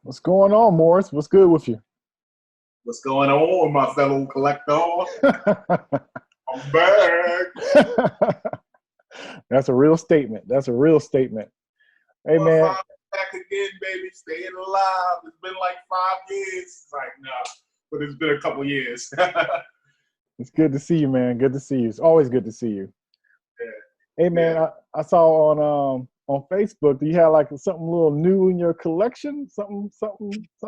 What's going on, Morris? What's good with you? What's going on, my fellow collector? I'm back. That's a real statement. That's a real statement. Hey, Well, man. finally back again, baby. Staying alive. It's been like 5 years. It's like, nah, but it's been a couple years. Yeah, It's good to see you, man. Good to see you. It's always good to see you. Hey, man. yeah, I saw on Facebook that you had like something a little new in your collection. Something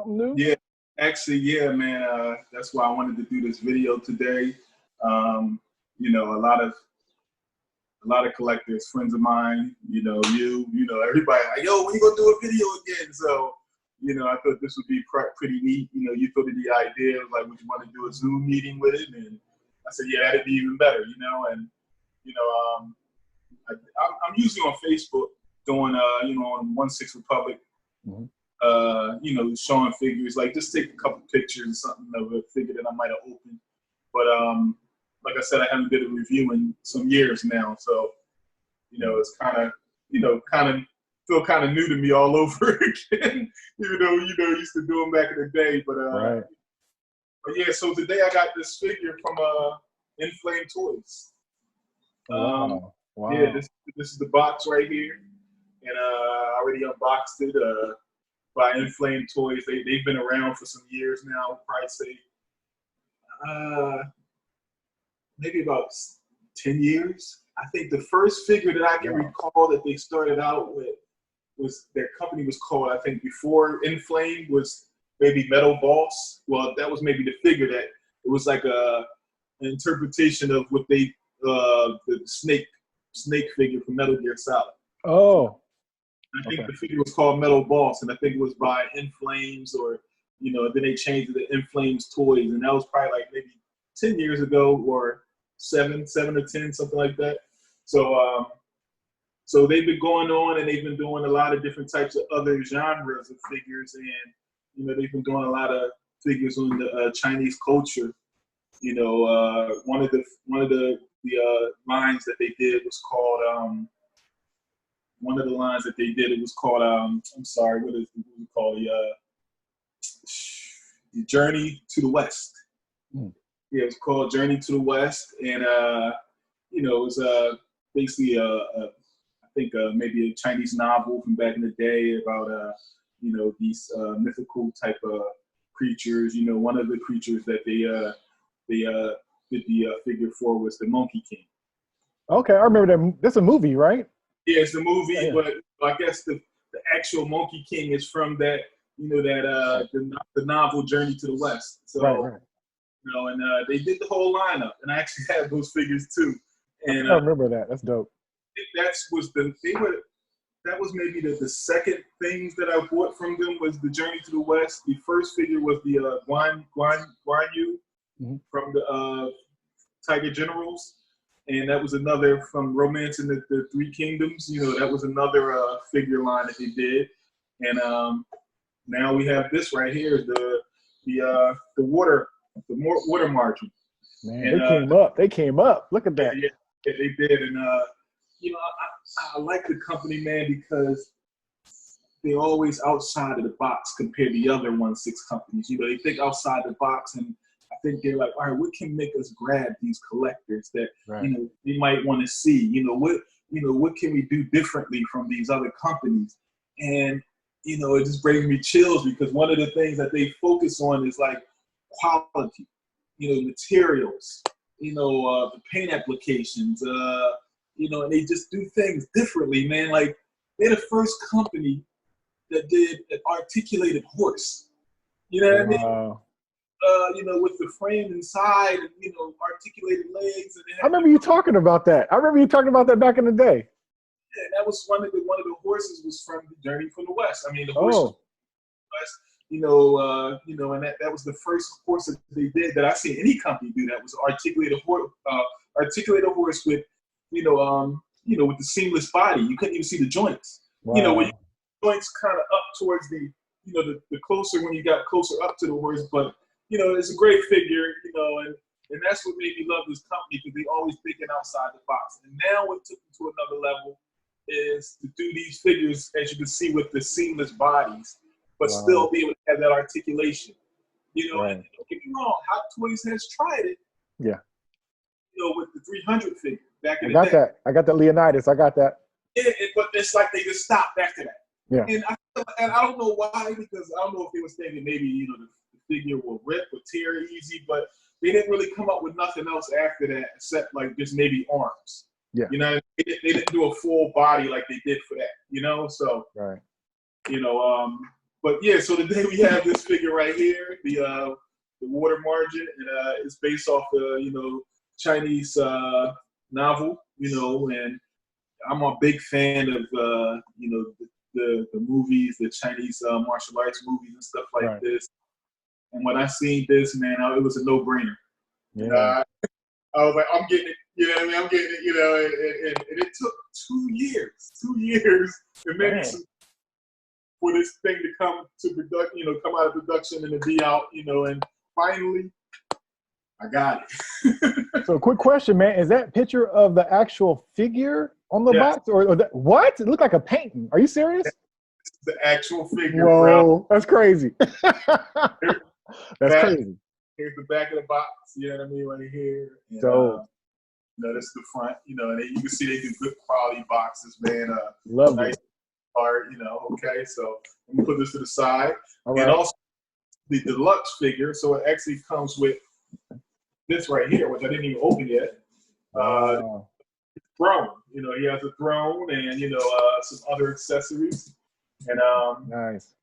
new. yeah. Actually, yeah, man. That's why I wanted to do this video today. Um, a lot of collectors, friends of mine, everybody, like, yo, when you gonna do a video again? So, I thought this would be pretty neat. You thought of the idea of like, would you want to do a Zoom meeting with it? And I said, yeah, that'd be even better, and you know, um, I'm usually on Facebook doing, on 1/6 Republic, Mhm. showing figures, like just take a couple pictures or something of a figure that I might have opened. But like I said, I haven't did a review in some years now, so it's kind of feel kind of new to me all over again. Even though used to do them back in the day, Right. but yeah. So today I got this figure from Inflame Toys. Wow. Yeah, Wow. this is the box right here, and I already unboxed it by Inflame Toys. They've been around for some years now. I'd probably say uh, maybe about 10 years. I think the first figure that I can Wow. recall that they started out with was their company was called, I think before Inflame was maybe Metal Boss. Well, that was maybe the figure that it was like an interpretation of what the snake figure from Metal Gear Solid. So Oh. I think Okay. the figure was called Metal Boss, and I think it was by Inflames, or then they changed it to Inflames Toys, and that was probably like maybe 10 years ago, or seven or 10, something like that. So they've been going on, and they've been doing a lot of different types of other genres of figures, and they've been doing a lot of figures on the Chinese culture. One of the lines that they did was called one of the lines that they did, it was called I'm sorry, what is it called? The Journey to the West. Mm. Yeah, it was called Journey to the West, and it was basically I think maybe a Chinese novel from back in the day about these mythical type of creatures. One of the creatures that they did the figure for was the Monkey King. Okay. I remember that. That's a movie, right? Yeah, it's the movie, Yeah. Yeah. but I guess the actual Monkey King is from that the novel Journey to the West. Right. So Right. and they did the whole lineup, and I actually have those figures too. I And think I remember that. That's dope. that was maybe the second things that I bought from them was the Journey to the West. The first figure was the Guan Yu Mhm. from the Tiger Generals, and that was another from Romance in the Three Kingdoms. That was another figure line that they did, and now we have this right here, the water margin, Man, and they came up. They came up. Look at that. yeah, they did, and I like the company, man, because they're always outside of the box compared to the other 1/6 companies. They think outside the box, and I think they're like, all right, what can make us grab these collectors that Right. they might want to see? What can we do differently from these other companies? And it just brings me chills, because one of the things that they focus on is like quality, materials, the paint applications, and they just do things differently, man. Like, they're the first company that did an articulated horse. You know what I mean? Wow. With the frame inside, and articulated legs, and they I had remember you talking about that. I remember you talking about that back in the day. that was one of the horses was from the Journey from the West. I mean, the horse was Oh. from the West. And that was the first horse that they did that I seen any company do, that was articulated horse with, with the seamless body. You couldn't even see the joints. When Wow. joints kind of up towards the closer, when you got closer up to the horse. But it's a great figure, and that's what made me love this company, because they always thinking outside the box. And now what took them to another level is to do these figures, as you can see, with the seamless bodies. but still be able to have that articulation. You know, Right. and don't get me wrong, Hot Toys has tried it. Yeah. You know, with the 300 figure back in I the got day. that. I got that Leonidas. I got that. Yeah, but it's like they just stopped after that. Yeah. And I don't know why, because I don't know if they was thinking maybe, you know, the figure will rip or tear easy, but they didn't really come up with nothing else after that except like just maybe arms. Yeah. You know, they didn't do a full body like they did for that, you know? So, Right. you know, but yeah, so today we have this figure right here, the Water Margin, and it's based off the, you know, Chinese novel, you know, and I'm a big fan of, you know, the movies, the Chinese martial arts movies and stuff like this. And when I seen this, man, it was a no-brainer. Yeah. And, I was like, I'm getting it. You know what I mean? I'm getting it, you know, and it took 2 years and maybe some, for this thing to come to production, you know, come out of production and to be out, you know, and finally, I got it. So, quick question, man: is that picture of the actual figure on the box, or that, what? It looked like a painting. Are you serious? It's the actual figure. Whoa, that's crazy. That's crazy. Here's the back of the box. You know what I mean, right here. And, So, you know, this is the front. You know, and you can see they do good quality boxes, man. love nice it. art. You know, okay. So I'm gonna put this to the side, All right. and also the deluxe figure. So it actually comes with this right here, which I didn't even open yet. Wow. Throne. You know, he has a throne and, you know, some other accessories. And, Nice.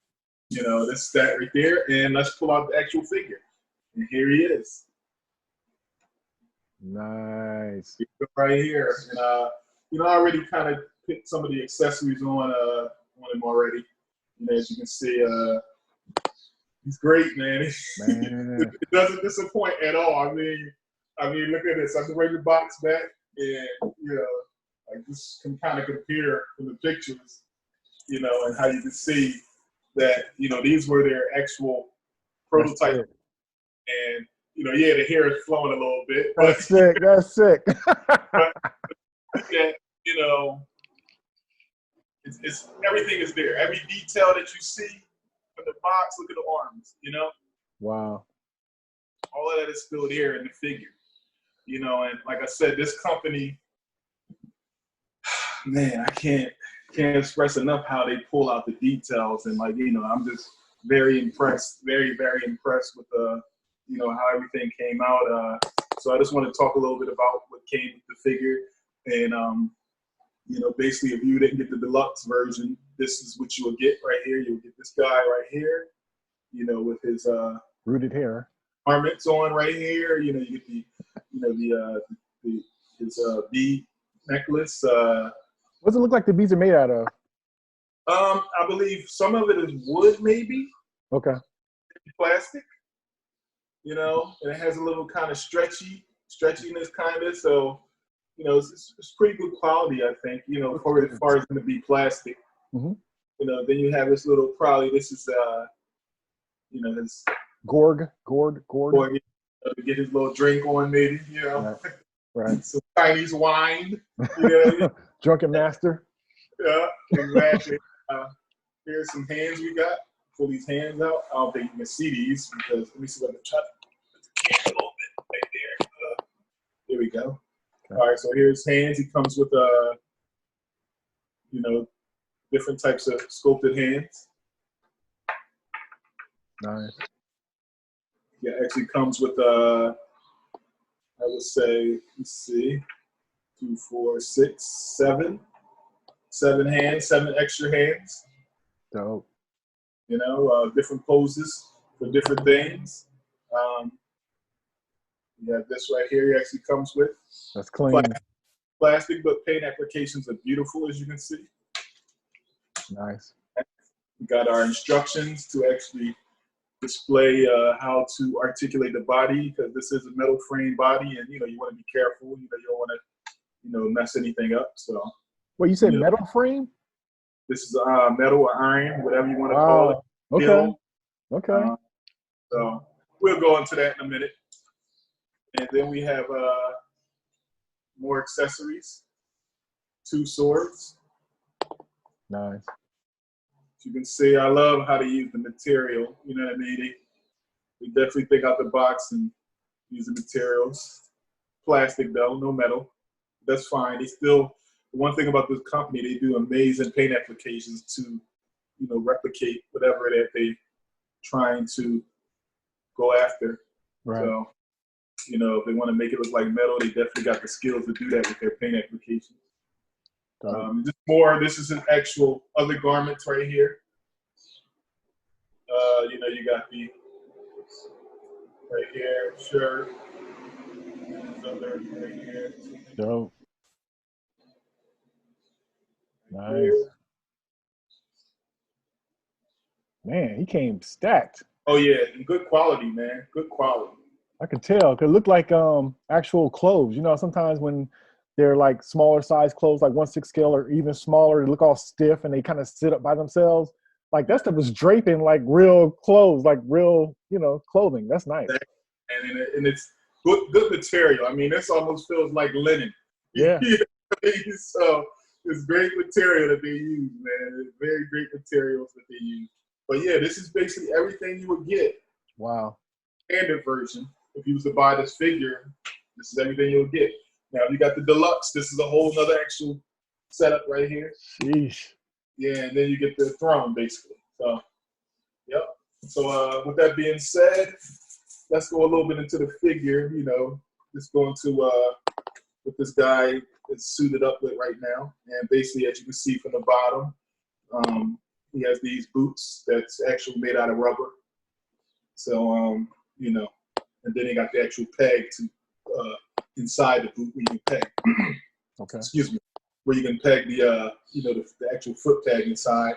you know, that's that right there. And let's pull out the actual figure. And here he is. Nice. Right here. And, you know, I already kind of picked some of the accessories on him already. You know, as you can see, he's great, man. Man. It doesn't disappoint at all. I mean, look at this. I can bring the box back, and you know, like this can kind of compare from the pictures, you know, and how you can see that, you know, these were their actual prototypes. And you know, yeah, the hair is flowing a little bit. That's sick. That's sick. But yeah, you know, it's everything is there. Every detail that you see from the box. Look at the arms. You know. Wow. All of that is still there in the figure. You know, and like I said, this company, man, I can't express enough how they pull out the details, and like, you know, I'm just very impressed, very, very impressed with you know, how everything came out. So I just want to talk a little bit about what came with the figure, and you know, basically, if you didn't get the deluxe version, this is what you will get right here. You'll get this guy right here, you know, with his rooted hair. Garments on right here. You know, you get the, you know, his bead necklace. What does it look like the beads are made out of? I believe some of it is wood, maybe. Okay. Plastic. You know, and it has a little kind of stretchiness, kind of. So, you know, it's pretty good quality, I think. You know, for as far as going to be plastic. Mm-hmm. You know, then you have this little, probably this is you know, his Gorg. to get his little drink on, maybe, you know. Right. Some Chinese wine, you know. Drunken master. Yeah, exactly. Here's some hands we got. Pull these hands out. I don't think you can see these because let me see if I can try to put the can a little bit right there. There we go. Okay. All right, so here's hands. He comes with you know, different types of sculpted hands. Nice. Yeah, actually comes with I would say, let's see, 2, 4, 6, 7 hands, 7 extra hands. Dope. You know, different poses for different things. You have this right here. He actually comes with. That's clean. Plastic, but paint applications are beautiful, as you can see. Nice. We got our instructions to actually display how to articulate the body, because this is a metal frame body, and you know, you want to be careful. You know, you don't want to, you know, mess anything up. So. Well, you said you know, metal frame? This is metal or iron, whatever you want to call it. Okay. Steel. Okay. So we'll go into that in a minute. And then we have more accessories. 2 swords. Nice. you can see, I love how they use the material. You know what I mean? They definitely think out the box and use the materials. Plastic though, no metal. That's fine. They still, one thing about this company, they do amazing paint applications to, you know, replicate whatever that they trying to go after. Right. So, you know, if they want to make it look like metal, they definitely got the skills to do that with their paint applications. Just more, this is an actual other garments right here. You know, you got the right here, shirt. There's other right here. Dope. Nice. Here. Man, he came stacked. Oh yeah, and good quality, man. Good quality. I could tell. Could look like actual clothes. You know, sometimes when they're like smaller size clothes, like 1/6 scale or even smaller, they look all stiff and they kind of sit up by themselves. Like that stuff is draping like real clothes, like real, you know, clothing. That's nice. And it's good material. I mean, this almost feels like linen. Yeah. So it's great material that they use, man. It's very great materials that they use. But yeah, this is basically everything you would get. Wow. Standard version. If you was to buy this figure, this is everything you'll get. Now, if you got the deluxe, this is a whole nother actual setup right here. Sheesh. Yeah, and then you get the throne, basically. So, yep. So with that being said, let's go a little bit into the figure, you know. Just going to what this guy is suited up with right now. And basically, as you can see from the bottom, he has these boots that's actually made out of rubber. So, you know, and then he got the actual peg to inside the boot where you can peg. Okay. Excuse me. Where you can peg the, you know, the actual foot peg inside.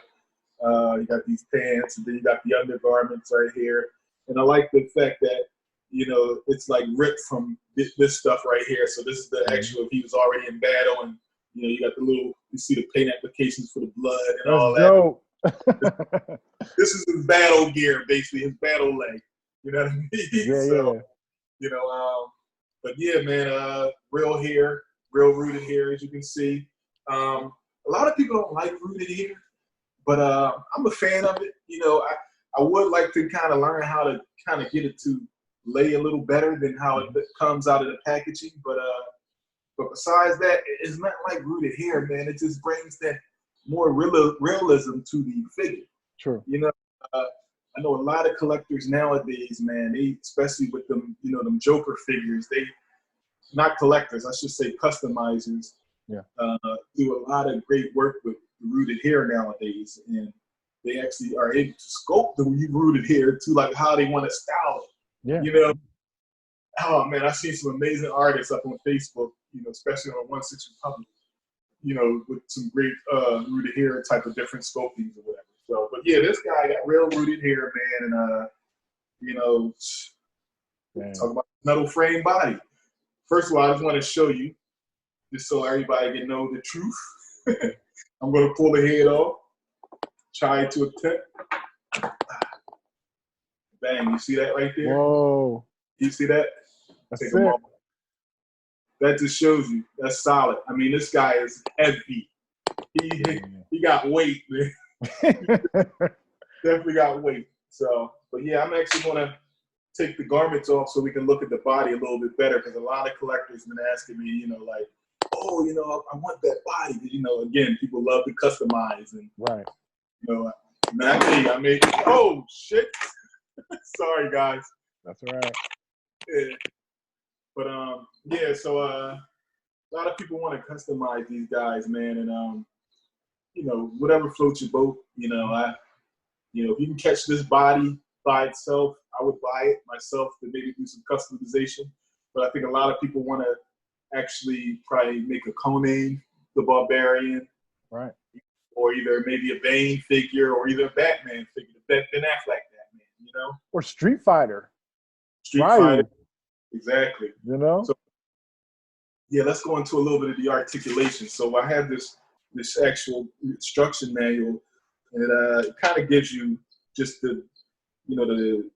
You got these pants, and then you got the undergarments right here. And I like the fact that, you know, it's like ripped from this stuff right here. So this is the actual, if he was already in battle, and, you know, you got the little, you see the paint applications for the blood and That's all dope. that. This is his battle gear, basically, his battle leg. You know what I mean? Yeah, So, yeah. you know, but yeah, man, real hair, real rooted hair, as you can see. A lot of people don't like rooted hair, but I'm a fan of it. You know, I would like to kind of learn how to kind of get it to lay a little better than how it comes out of the packaging. But besides that, it's not like rooted hair, man. It just brings that more realism to the figure. True. You know, I know a lot of collectors nowadays, man, they, especially with them, you know, them Joker figures, they, not collectors, I should say customizers, yeah, do a lot of great work with rooted hair nowadays. And they actually are able to sculpt the rooted hair to like how they want to style it. Yeah. You know, oh man, I've seen some amazing artists up on Facebook, you know, especially on 1/6 Republic, you know, with some great rooted hair type of different sculptings or whatever. So, but yeah, this guy got real rooted hair, man, and you know, talk about metal frame body. First of all, I just want to show you, just so everybody can know the truth. I'm gonna pull the head off, try to attempt. Bang! You see that right there? Whoa! You see that? That's Take them off. That just shows you that's solid. I mean, this guy is heavy. He got weight, man. Definitely got weight. So, but yeah, I'm actually gonna take the garments off so we can look at the body a little bit better, because a lot of collectors have been asking me, you know, like, oh, you know, I want that body. You know, again, people love to customize, and right. You know, not me. I made. Oh shit! Sorry, guys. That's all right. Yeah. But yeah. So a lot of people want to customize these guys, man, and you know, whatever floats your boat. You know, you know, if you can catch this body by itself, I would buy it myself to maybe do some customization. But I think a lot of people want to actually probably make a Conan the Barbarian, right? Or either maybe a Bane figure, or either a Batman figure, Ben Affleck Batman, you know, or Street Fighter. Street Fighter, exactly. You know. So yeah, let's go into a little bit of the articulation. So I have this actual instruction manual, and it kind of gives you just the, you know, the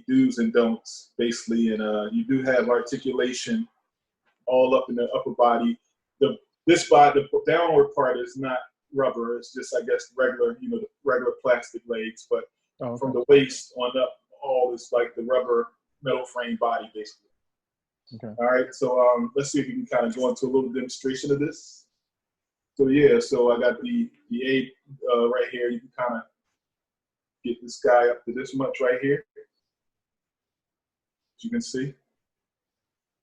do's and don'ts basically, and you do have articulation all up in the upper body. This body, the downward part is not rubber. It's just, I guess, regular, the regular plastic legs. But from the waist on up, all is like the rubber metal frame body, basically. Okay. All right. So let's see if we can kind of go into a little demonstration of this. So yeah, so I got the A right here. You can kind of get this guy up to this much right here. As you can see.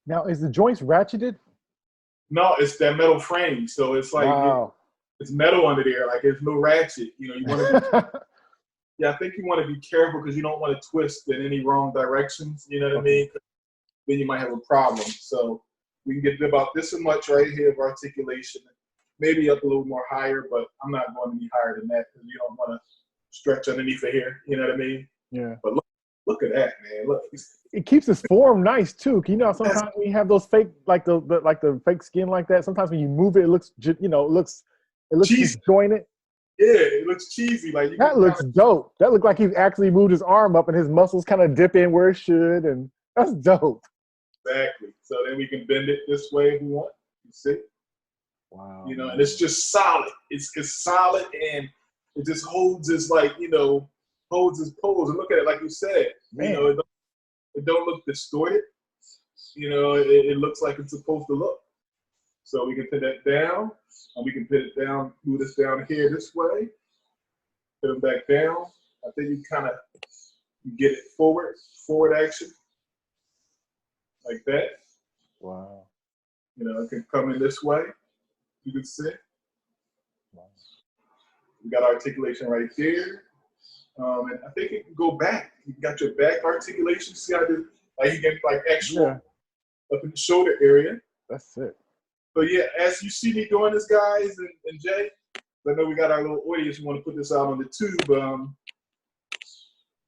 Now, is the joints ratcheted? No, it's that metal frame. So it's like it's metal under there. Like there's no ratchet. You want to. Yeah, I think you want to be careful because you don't want to twist in any wrong directions. You know what I mean? Then you might have a problem. So we can get about this much right here of articulation. Maybe up a little more higher, but I'm not going to be higher than that because you don't want to stretch underneath of here. You know what I mean? Yeah. But look at that, man. Look. It keeps its form nice too. Sometimes when you have those fake, like the fake skin like that, sometimes when you move it, it looks, it looks disjointed. Yeah, it looks cheesy. Like that looks dope. That looked like he actually moved his arm up and his muscles kind of dip in where it should, and that's dope. Exactly. So then we can bend it this way if we want. You see? Wow. And it's just solid. It's solid, and it just holds its holds its pose. And look at it, like you said. Man. It don't look distorted. It looks like it's supposed to look. So we can put that down, and we can put it down, move this down here this way, put them back down. I think you kind of get it forward action, like that. Wow. It can come in this way. You can see. Wow. We got articulation right there. And I think it can go back. You got your back articulation. See how this, like you get like extra up in the shoulder area. That's it. So yeah, as you see me doing this, guys, and Jay, I know we got our little audience. We want to put this out on the tube.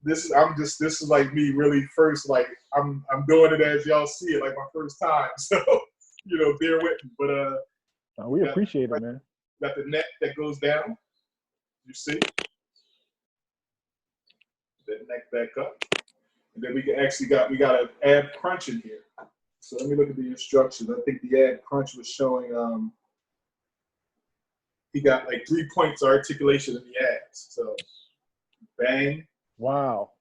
This is like me really first. Like I'm doing it as y'all see it, like my first time. So bear with me. But we appreciate it, man. Got the neck that goes down. You see. That neck back up, and then we got an ab crunch in here. So let me look at the instructions. I think the ab crunch was showing he got like 3 points of articulation in the abs. So bang. Wow.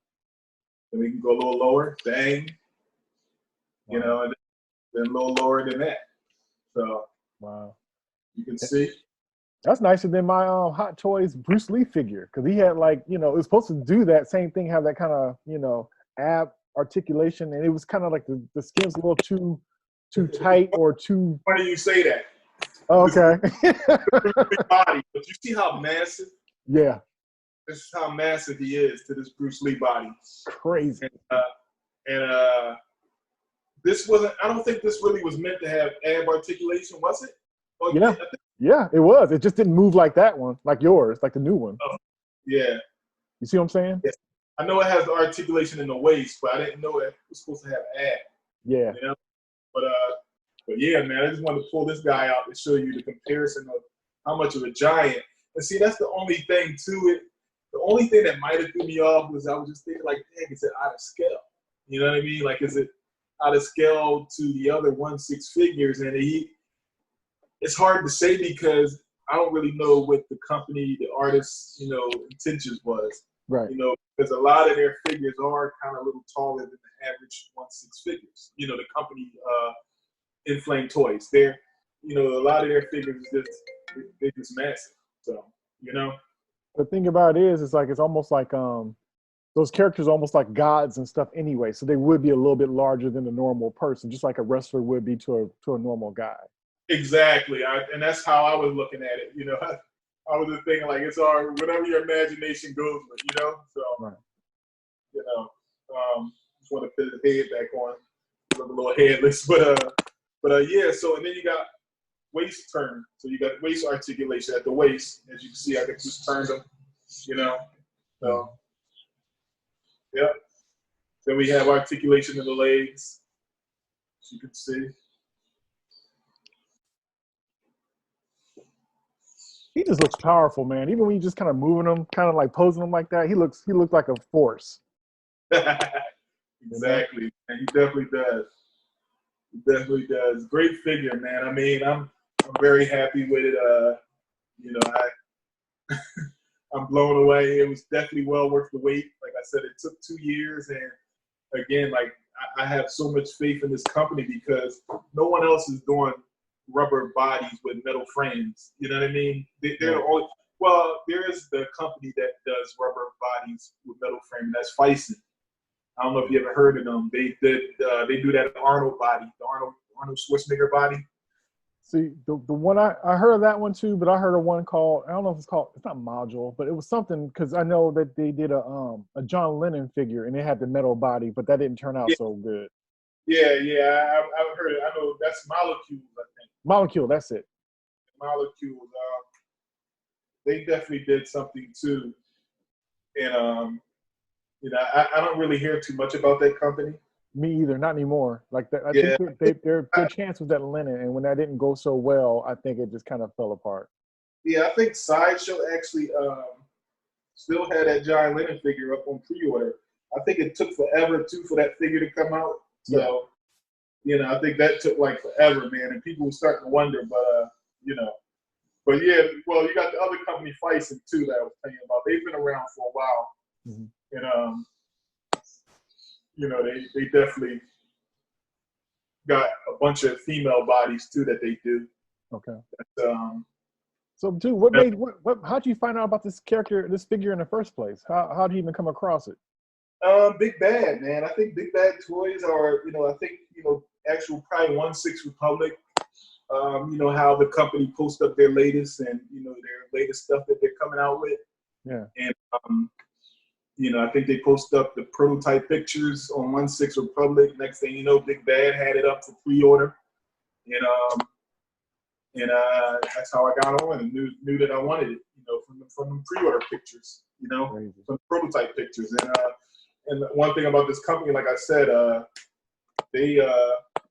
Then we can go a little lower, bang. Wow. And then a little lower than that. So wow. You can see. That's nicer than my Hot Toys Bruce Lee figure, because he had like, it was supposed to do that same thing, have that kind of, ab articulation, and it was kind of like the skin's a little too tight or too. Why do you say that? Oh, okay. Big body, but you see how massive? Yeah. This is how massive he is to this Bruce Lee body. Crazy. And this wasn't. I don't think this really was meant to have ab articulation, was it? Or yeah. Yeah, it was. It just didn't move like that one, like yours, like the new one. Oh, yeah. You see what I'm saying? Yes. I know it has the articulation in the waist, but I didn't know it was supposed to have ab. Yeah. But yeah, man, I just wanted to pull this guy out to show you the comparison of how much of a giant. And see, that's the only thing to it. The only thing that might have threw me off was I was just thinking, like, dang, is it out of scale? You know what I mean? Like, is it out of scale to the other 1/6 figures? And it's hard to say because I don't really know what the company, the artist's, intentions was. Right. Because a lot of their figures are kind of a little taller than the average 1/6 figures. The company, Inflame Toys. They're, a lot of their figures they're just massive. So, The thing about it is, it's like, it's almost like those characters are almost like gods and stuff anyway. So they would be a little bit larger than a normal person, just like a wrestler would be to a normal guy. Exactly, and that's how I was looking at it. I was just thinking like it's all whatever your imagination goes with, So, right. Just want to put his head back on, look a little headless, but yeah. So and then you got waist turn. So you got waist articulation at the waist, as you can see. I just turned them, So, yeah. Then we have articulation in the legs, as you can see. He just looks powerful, man. Even when you just kind of moving him, kind of like posing him like that, he looks like a force. Exactly, and he definitely does. He definitely does. Great figure, man. I mean, I'm very happy with it. I'm blown away. It was definitely well worth the wait. Like I said, it took 2 years, and again, like I have so much faith in this company because no one else is doing rubber bodies with metal frames. You know what I mean? They're the only. Well, there is the company that does rubber bodies with metal frame. That's Fison. I don't know if you ever heard of them. They do that Arnold body, the Arnold Schwarzenegger body. See, the one I heard of that one too, but I heard of one called, I don't know if it's not module, but it was something, because I know that they did a John Lennon figure and it had the metal body, but that didn't turn out so good. Yeah, I've heard it. I know that's Molecules, I think. Molecule, that's it. Molecules. They definitely did something too, and you know, I don't really hear too much about that company. Me either, not anymore. Like that, I think their chance was at Lennon, and when that didn't go so well, I think it just kind of fell apart. Yeah, I think Sideshow actually still had that John Lennon figure up on pre-order. I think it took forever too for that figure to come out. So, you know, I think that took like forever, man, and people were starting to wonder. But you know, but yeah, well, you got the other company, Fison, too, that I was telling you about. They've been around for a while, and you know, they definitely got a bunch of female bodies too that they do. Okay. So, dude, how'd you find out about this character, this figure in the first place? How'd you even come across it? Big Bad, man. I think Big Bad Toys are, you know, actual probably 1/6 Republic. You know, how the company posts up their latest and, you know, their latest stuff that they're coming out with. Yeah. And, you know, I think they post up the prototype pictures on 1/6 Republic. Next thing you know, Big Bad had it up for pre-order. And that's how I got on and knew that I wanted it, you know, from the pre-order pictures, you know, from the prototype pictures. And one thing about this company, like I said, they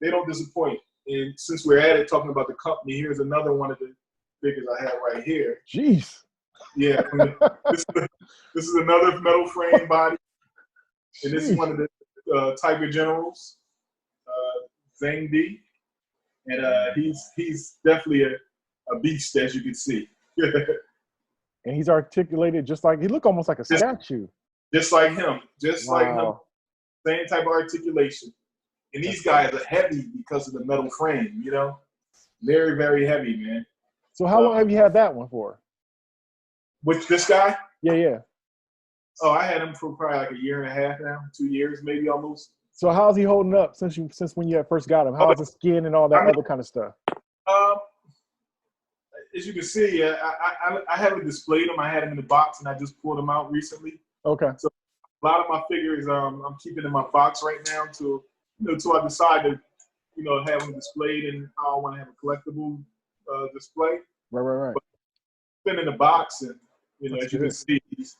don't disappoint. And since we're at it, talking about the company, here's another one of the figures I have right here. Jeez. Yeah, this is another metal frame body, and this is one of the Tiger Generals, Zhang Di, and he's definitely a beast, as you can see. And he's articulated just like, he look almost like a statue. Just like him, like him, same type of articulation. And these guys are heavy because of the metal frame, you know? Very, very heavy, man. So how long have you had that one for? With this guy? Yeah. Oh, I had him for probably like 1.5 years now, 2 years maybe almost. So how's he holding up since when you first got him? How's the skin and all that other kind of stuff? As you can see, I haven't displayed them. I had them in the box and I just pulled them out recently. Okay. So a lot of my figures, I'm keeping in my box right now until I decide to, you know, have them displayed and how I want to have a collectible display. Right. But been in the box, and you know, as you can see, he's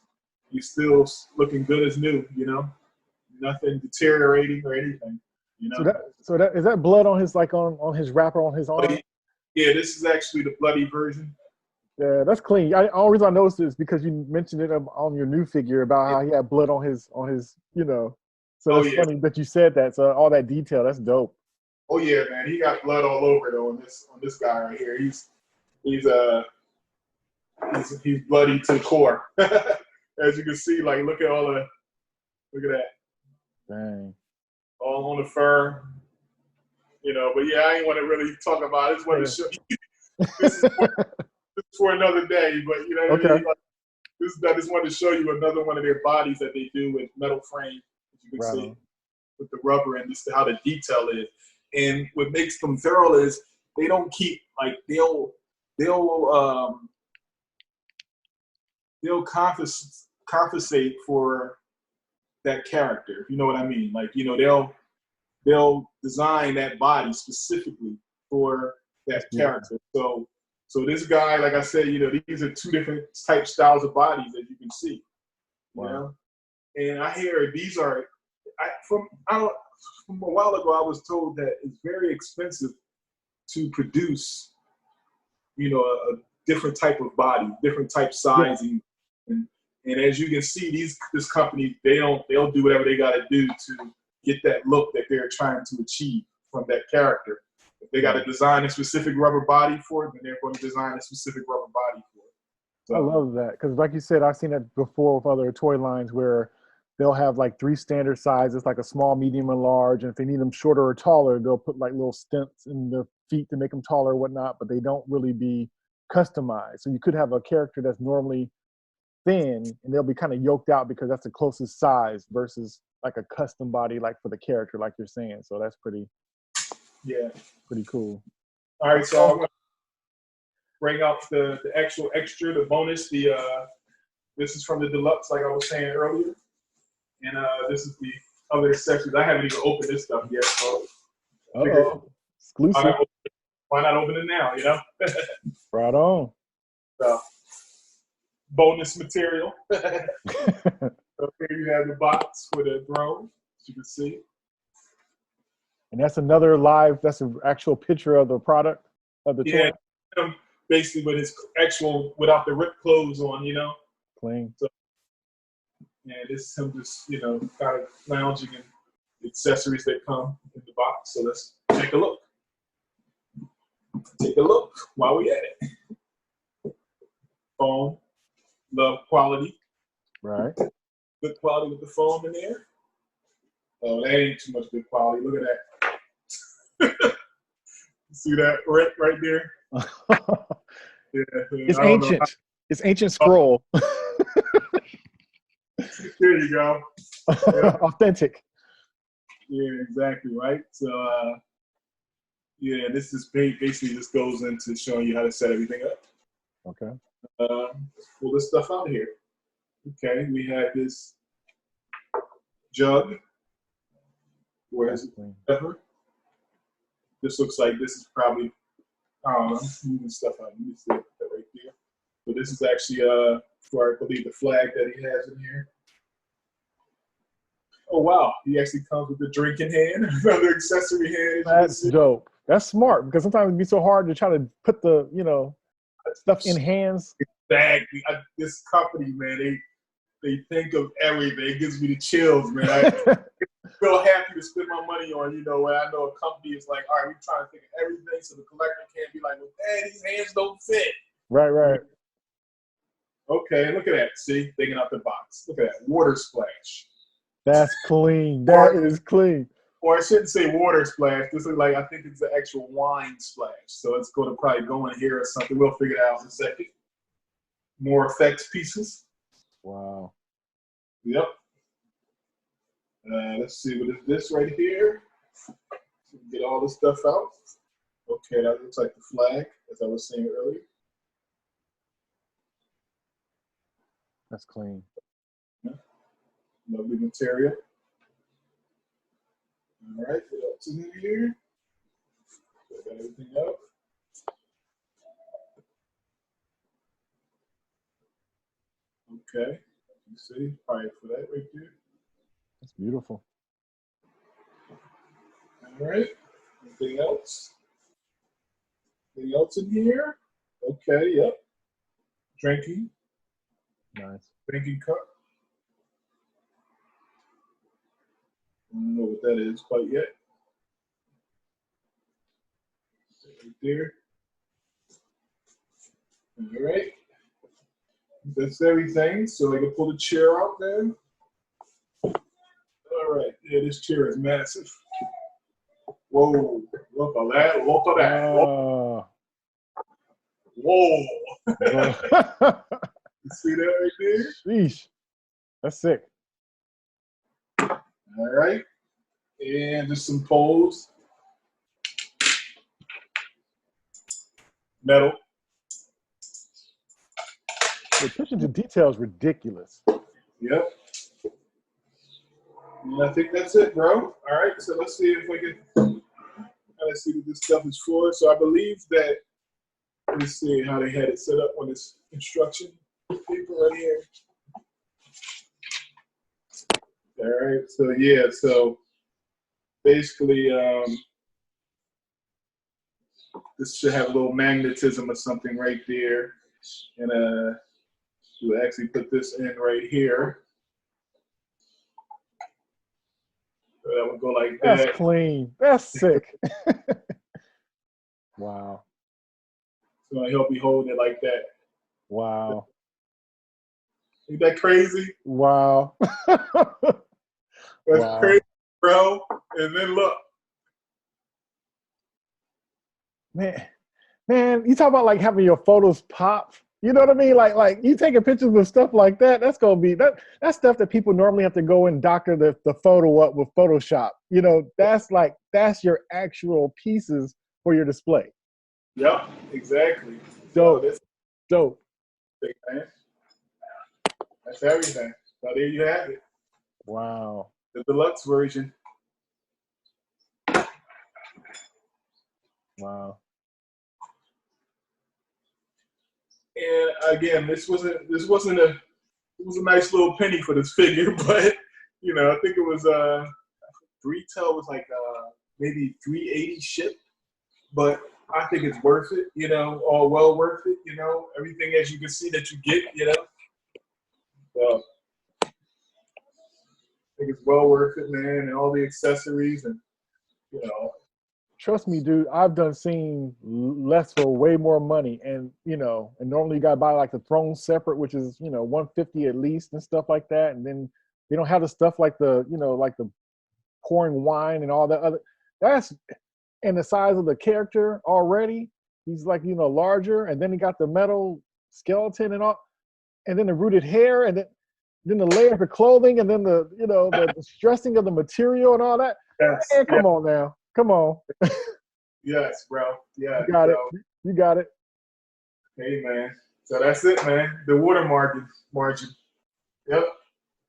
still looking good as new. You know, nothing deteriorating or anything. You know. So is that blood on his on his wrapper on his arm? Yeah, this is actually the bloody version. Yeah, that's clean. The only reason I noticed it is because you mentioned it on your new figure about how he had blood on his, you know. So it's funny that you said that. So all that detail, that's dope. Oh yeah, man, he got blood all over though on this guy right here. He's bloody to the core. As you can see, like look at that. Dang. All on the fur. You know, but yeah, I ain't want to really talk about it. I just wanted to show you. This is for another day, but you know what I mean? Like, I just wanted to show you another one of their bodies that they do with metal frame, as you can see, with the rubber and just how the detail is. And what makes them thorough is they don't keep like they'll compensate for that character. If you know what I mean? Like, you know, they'll design that body specifically for that character. So this guy, like I said, you know, these are two different type styles of bodies that you can see. You know? And I hear these are from a while ago I was told that it's very expensive to produce, you know, a different type of body, different type sizing. And as you can see, this company, they'll do whatever they gotta do to get that look that they're trying to achieve from that character. If they got to design a specific rubber body for it, then they're going to design a specific rubber body for it. I So love that because, like you said, I've seen it before with other toy lines where they'll have like 3 standard sizes, like a small, medium, and large. And if they need them shorter or taller, they'll put like little stents in their feet to make them taller or whatnot. But they don't really be customized. So you could have a character that's normally thin, and they'll be kind of yoked out because that's the closest size versus like a custom body, like for the character, like you're saying. So that's yeah. pretty cool. All right, so I'm gonna bring out the actual extra, the bonus. This is from the Deluxe, like I was saying earlier, and this is the other accessories. I haven't even opened this stuff yet, so Exclusive. Why not open it now? You know. Right on. So, bonus material. So here you have the box with a drone, as you can see. And that's another live, that's an actual picture of the product, of the toy. Basically with his actual, without the ripped clothes on, you know. Clean. So, and this is him just, you know, kind of lounging in the accessories that come in the box. So let's take a look. Take a look while we at it. Foam, love quality. Right. Good quality with the foam in there. Oh, that ain't too much good quality. Look at that. See that right there? Yeah, It's ancient. It's ancient scroll. There you go. Yeah. Authentic. Yeah, exactly, right? So, yeah, this is basically just goes into showing you how to set everything up. Okay. Pull this stuff out here. Okay, we have this jug. Where's it? Pepper. This looks like this is probably, I don't know, moving stuff out. Let me see that right there. So this is actually for, I believe, the flag that he has in here. Oh wow, he actually comes with the drinking hand, another accessory hand. That's dope. That's smart because sometimes it'd be so hard to try to put the, stuff in hands. Exactly. This company, man, they think of everything. It gives me the chills, man. I feel happy to spend my money on, when I know a company is like, all right, we're trying to think of everything so the collector can't be like, well, man, these hands don't fit. Right. Okay, look at that. See, thinking out the box. Look at that. Water splash. That's clean. That is clean. Or I shouldn't say water splash. This is like, I think it's the actual wine splash. So it's going to probably go in here or something. We'll figure it out in a second. More effects pieces. Wow. Yep. Let's see, what is this right here? So get all this stuff out. Okay, that looks like the flag, as I was saying earlier. That's clean. Yeah. Lovely material. All right, what else is in here? Got everything up. Okay, you see, probably for that right there. That's beautiful. All right, anything else? Anything else in here? Okay, yep. Drinking. Nice. Drinking cup. I don't know what that is quite yet. Right there. All right. That's everything. So I can pull the chair out then. All right. Yeah, this chair is massive. Whoa. Look at that. Look at that. Whoa. You see that right there? Sheesh. That's sick. All right. And just some poles. Metal. The attention to detail is ridiculous. Yep. And I think that's it, bro. All right. So let's see if we can let's see what this stuff is for. So I believe that, let's see how they had it set up on this instruction paper right here. All right, so yeah, so basically this should have a little magnetism or something right there. And we'll actually put this in right here. So that would go like that. That's clean. That's sick. Wow. So I hope you hold it like that. Wow. Ain't that crazy? Wow. That's Wow. crazy, bro. And then look. Man, you talk about like having your photos pop. You know what I mean? Like you taking pictures with stuff like that. That's gonna be that's stuff that people normally have to go and doctor the photo up with Photoshop. You know, that's your actual pieces for your display. Yep, exactly. So Dope, that's dope. big, man. That's everything. So there you have it. Wow. The deluxe version. Wow. And again, this wasn't a it was a nice little penny for this figure, but you know, I think it was retail was like maybe 380 shipped, but I think it's worth it, you know, all well worth it, you know, everything as you can see that you get, you know. So I think it's well worth it, man, and all the accessories and you know. Trust me, dude. I've done seen less for way more money, and you know, and normally you gotta buy like the throne separate, which is 150 at least and stuff like that, and then they don't have the stuff like the like the pouring wine and all that other. That's and the size of the character already. He's like larger, and then he got the metal skeleton and all, and then the rooted hair, and then the layer of the clothing, and then the stressing of the material and all that. Yes, Man, yeah, come on now, come on. yes, bro, yeah. You got So it. You got it. hey, man. So that's it, man. The water margin. Yep.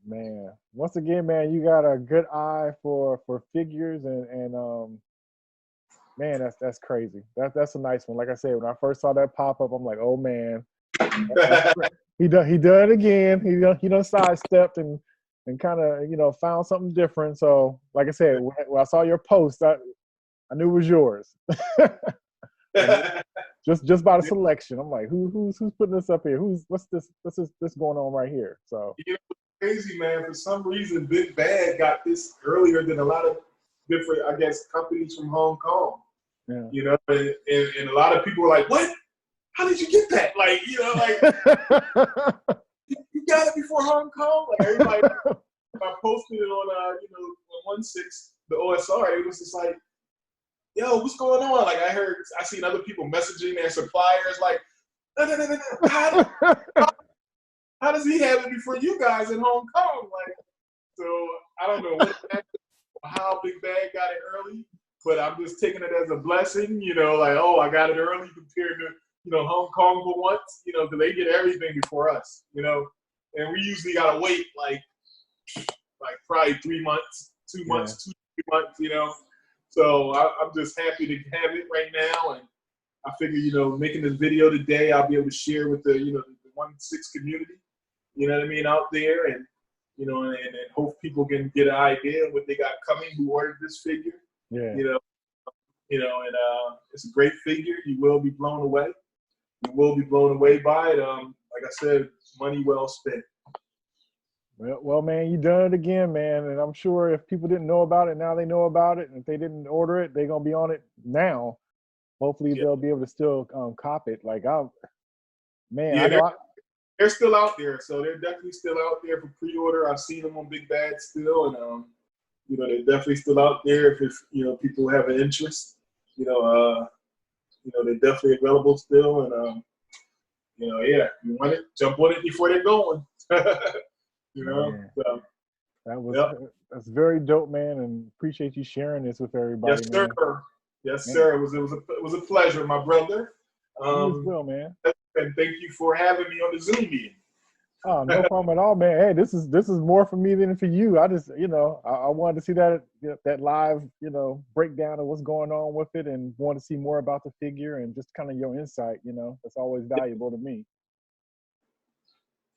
Man, once again, man, you got a good eye for figures and man, that's crazy. That's a nice one. Like I said, when I first saw that pop up, I'm like, oh man, that's he done it again. He done sidestepped and kind of found something different. So like I said, when I saw your post, I knew it was yours. just by the selection, I'm like, who's putting this up here? What's this going on right here? So You know, crazy, man. For some reason, Big Bad got this earlier than a lot of different, I guess, companies from Hong Kong. yeah. You know, and a lot of people were like, "What? How did you get that?" Like, you know, like you got it before Hong Kong. Like everybody, I posted it on, on 1.6 the OSR. It was just like, "Yo, what's going on?" Like I seen other people messaging their suppliers, like, "No. How does he have it before you guys in Hong Kong?" Like, so I don't know how Big Bad got it early, but I'm just taking it as a blessing, like, oh, I got it early compared to, Hong Kong for once, because they get everything before us, and we usually gotta wait like probably 3 months, 2 months, 2 3 months, So I'm just happy to have it right now, and I figure, making this video today, I'll be able to share with the 1.6 community, you know what I mean, out there, and and hope people can get an idea of what they got coming who ordered this figure. Yeah. And it's a great figure. You will be blown away. You will be blown away by it. Like I said, money well spent. Well, man, you done it again, man. And I'm sure if people didn't know about it, now they know about it. And if they didn't order it, they're gonna be on it now. Hopefully, they'll be able to still cop it. Like, they're still out there, so they're definitely still out there for pre-order. I've seen them on Big Bad still, and they're definitely still out there if people have an interest. They're definitely available still, and yeah, if you want it, jump on it before they're going. So, that's very dope, man, and appreciate you sharing this with everybody. Yes, sir. Man. Yes, sir. It was a pleasure, my brother. You as well, man. And thank you for having me on the Zoom meeting. Oh, no problem at all, man. Hey, this is more for me than for you. I just, I wanted to see that live, breakdown of what's going on with it, and want to see more about the figure and just kind of your insight. That's always valuable to me.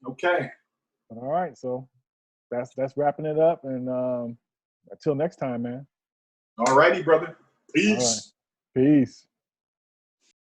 Okay. All right, so that's wrapping it up, and until next time, man. All righty, brother. Peace. All right. Peace.